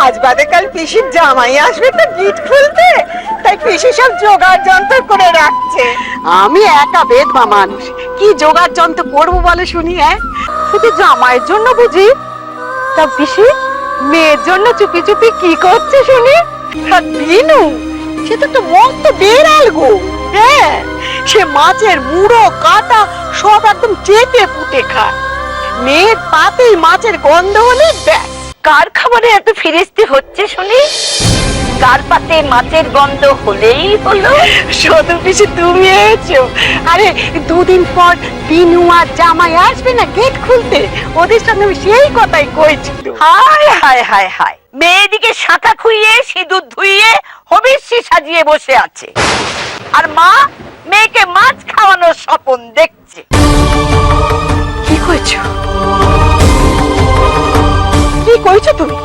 আজ বাদে কাল পিসির জামাই আসবে তো গিট খুলতে, তাই পিসি সব জোগাড় যন্ত্র করে রাখছে। আমি একা বেদবা মানুষ, কি জোগাড় যন্ত্র করবো বলে শুনি? শুধু জামাইয়ের জন্য বুঝি? তা পিসি মেয়ের জন্য চুপি চুপি কি করছে শুনি? বিনু, সে তো একটা মস্ত বেড়াল গো। হ্যাঁ, সে মাছের মুড়ো কাটা সব একদম চেটে পুঁতে খায়। মেয়ের পাতেই মাছের গন্ধ হলে ব্যাস। কার খাবারে এত ফিরিস্তি হচ্ছে শুনি? কার পাতে মাছের গন্ধ হলেই হলো? শুধু পিসি তুমি এসেছো। আরে দুদিন পর বিনু আর জামাই আসবে না গেট খুলতে, ওদের সঙ্গে আমি সেই কথাই কইছিল। হায় হায় হায় হায়, মেয়েদিকে শাঁখা খুইয়ে সিঁদুর ধুইয়ে হবিষ্যি সাজিয়ে বসে আছে, আর মা মেয়েকে মাছ খাওয়ানোর স্বপন দেখছে। কি কইছো? কি কইছো তুমি?